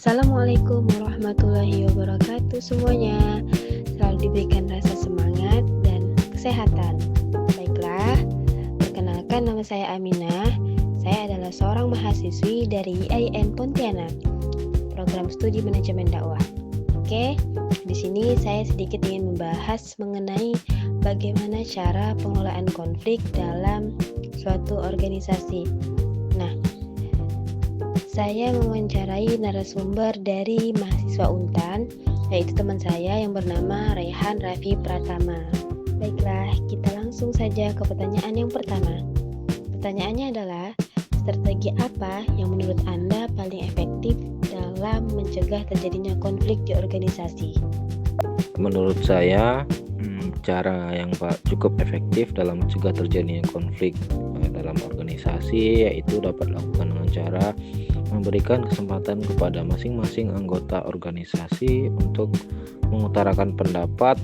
Assalamualaikum warahmatullahi wabarakatuh semuanya. Selalu diberikan rasa semangat dan kesehatan. Baiklah, perkenalkan nama saya Aminah. Saya adalah seorang mahasiswi dari IAIN Pontianak, program studi manajemen dakwah. Oke, di sini saya sedikit ingin membahas mengenai bagaimana cara pengelolaan konflik dalam suatu organisasi. Nah, saya mewawancarai narasumber dari mahasiswa Untan, yaitu teman saya yang bernama Rehan Raffi Pratama. Baiklah, kita langsung saja ke pertanyaan yang pertama. Pertanyaannya adalah, strategi apa yang menurut Anda paling efektif dalam mencegah terjadinya konflik di organisasi? Menurut saya, cara yang cukup efektif dalam mencegah terjadinya konflik dalam organisasi yaitu dapat dilakukan dengan cara memberikan kesempatan kepada masing-masing anggota organisasi untuk mengutarakan pendapat,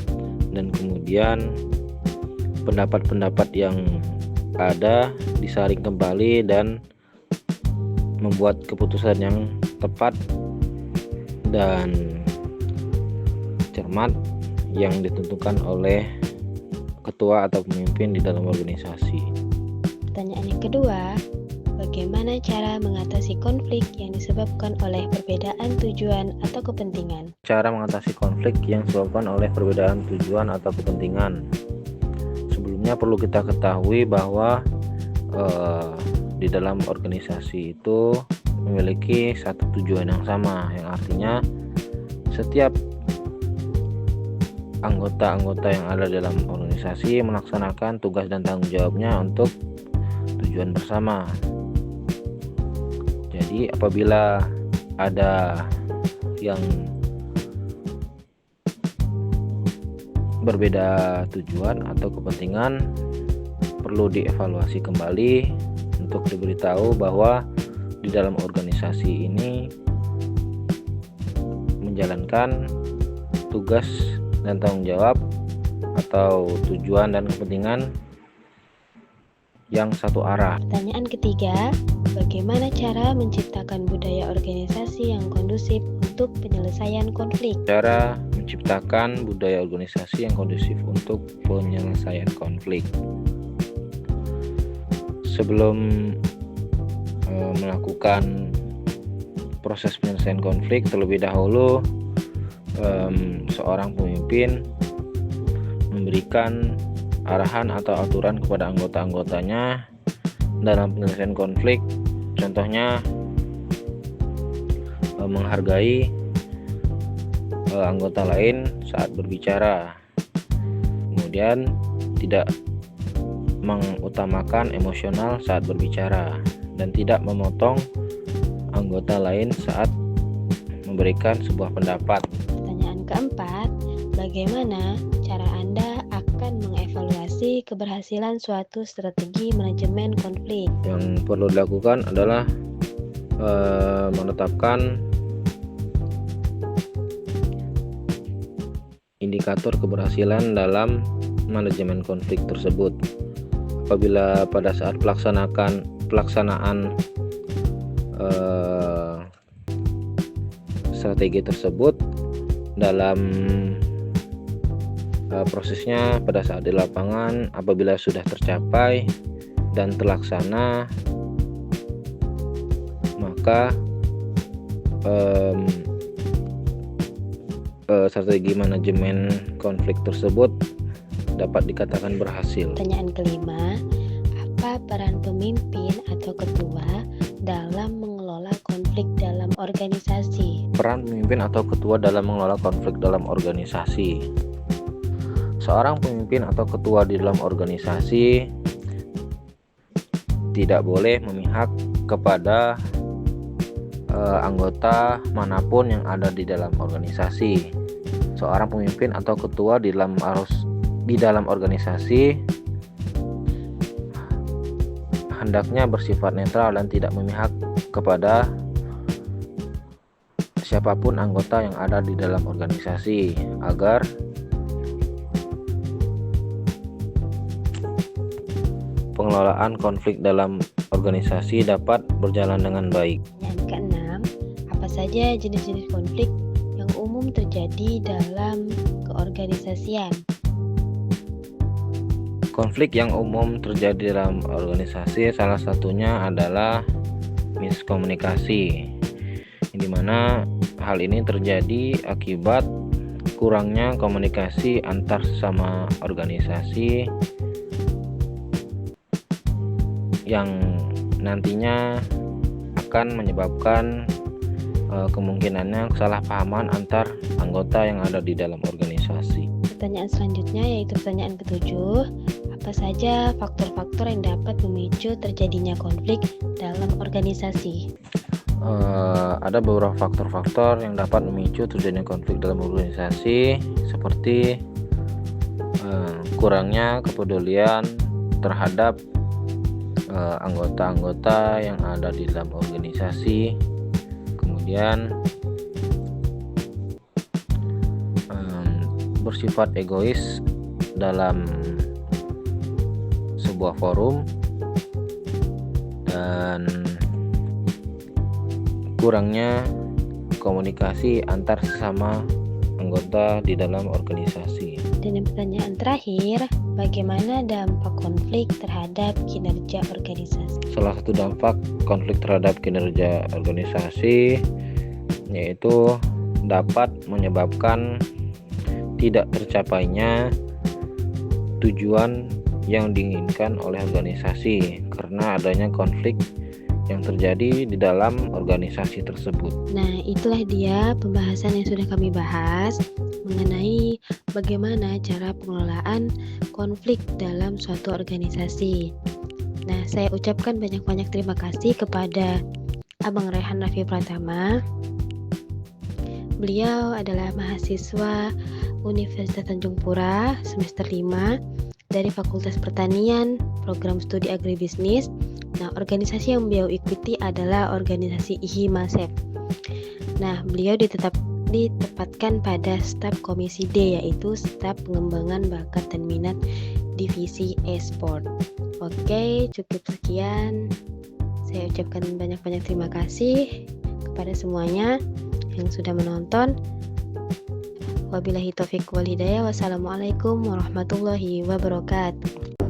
dan kemudian pendapat-pendapat yang ada disaring kembali dan membuat keputusan yang tepat dan cermat yang ditentukan oleh ketua atau pemimpin di dalam organisasi. Pertanyaan yang kedua, bagaimana cara mengatasi konflik yang disebabkan oleh perbedaan tujuan atau kepentingan? Cara mengatasi konflik yang disebabkan oleh perbedaan tujuan atau kepentingan. Sebelumnya perlu kita ketahui bahwa di dalam organisasi itu memiliki satu tujuan yang sama, yang artinya setiap anggota-anggota yang ada dalam organisasi melaksanakan tugas dan tanggung jawabnya untuk tujuan bersama. Jadi apabila ada yang berbeda tujuan atau kepentingan, perlu dievaluasi kembali untuk diberitahu bahwa di dalam organisasi ini menjalankan tugas dan tanggung jawab atau tujuan dan kepentingan yang satu arah. Pertanyaan ketiga, bagaimana cara menciptakan budaya organisasi yang kondusif untuk penyelesaian konflik? Cara menciptakan budaya organisasi yang kondusif untuk penyelesaian konflik. Sebelum melakukan proses penyelesaian konflik, terlebih dahulu seorang pemimpin memberikan arahan atau aturan kepada anggota-anggotanya dalam penyelesaian konflik. Contohnya menghargai anggota lain saat berbicara, kemudian tidak mengutamakan emosional saat berbicara, dan tidak memotong anggota lain saat memberikan sebuah pendapat. Pertanyaan keempat, bagaimana cara Anda akan mengevaluasi keberhasilan suatu strategi manajemen konflik? Yang perlu dilakukan adalah menetapkan indikator keberhasilan dalam manajemen konflik tersebut. Apabila pada saat pelaksanaan strategi tersebut dalam prosesnya pada saat di lapangan, apabila sudah tercapai dan terlaksana, maka strategi manajemen konflik tersebut dapat dikatakan berhasil. Pertanyaan kelima, apa peran pemimpin atau ketua dalam mengelola konflik dalam organisasi? Peran pemimpin atau ketua dalam mengelola konflik dalam organisasi. Seorang pemimpin atau ketua di dalam organisasi tidak boleh memihak kepada anggota manapun yang ada di dalam organisasi. Seorang pemimpin atau ketua di dalam organisasi hendaknya bersifat netral dan tidak memihak kepada siapapun anggota yang ada di dalam organisasi, agar pengelolaan konflik dalam organisasi dapat berjalan dengan baik. Yang keenam, apa saja jenis-jenis konflik yang umum terjadi dalam keorganisasian? Konflik yang umum terjadi dalam organisasi salah satunya adalah miskomunikasi, di mana hal ini terjadi akibat kurangnya komunikasi antar sesama organisasi yang nantinya akan menyebabkan kemungkinannya kesalahpahaman antar anggota yang ada di dalam organisasi. Pertanyaan selanjutnya yaitu pertanyaan ketujuh. Apa saja faktor-faktor yang dapat memicu terjadinya konflik dalam organisasi? Ada beberapa faktor-faktor yang dapat memicu terjadinya konflik dalam organisasi, seperti kurangnya kepedulian terhadap anggota-anggota yang ada di dalam organisasi, kemudian bersifat egois dalam sebuah forum, dan kurangnya komunikasi antar sesama anggota di dalam organisasi. Dan yang pertanyaan terakhir, bagaimana dampak konflik terhadap kinerja organisasi? Salah satu dampak konflik terhadap kinerja organisasi yaitu dapat menyebabkan tidak tercapainya tujuan yang diinginkan oleh organisasi karena adanya konflik yang terjadi di dalam organisasi tersebut. Nah, itulah dia pembahasan yang sudah kami bahas mengenai bagaimana cara pengelolaan konflik dalam suatu organisasi. Nah, saya ucapkan banyak-banyak terima kasih kepada Abang Rehan Raffi Pratama. Beliau adalah mahasiswa Universitas Tanjung Pura semester 5 dari Fakultas Pertanian, Program Studi Agribisnis. Nah, organisasi yang beliau ikuti adalah organisasi IHIMASEP. Nah, beliau ditempatkan pada staf Komisi D, yaitu staf pengembangan bakat dan minat divisi e-sport. Oke, cukup sekian. Saya ucapkan banyak-banyak terima kasih kepada semuanya yang sudah menonton. Wabillahi taufiq wal hidayah. Wassalamualaikum warahmatullahi wabarakatuh.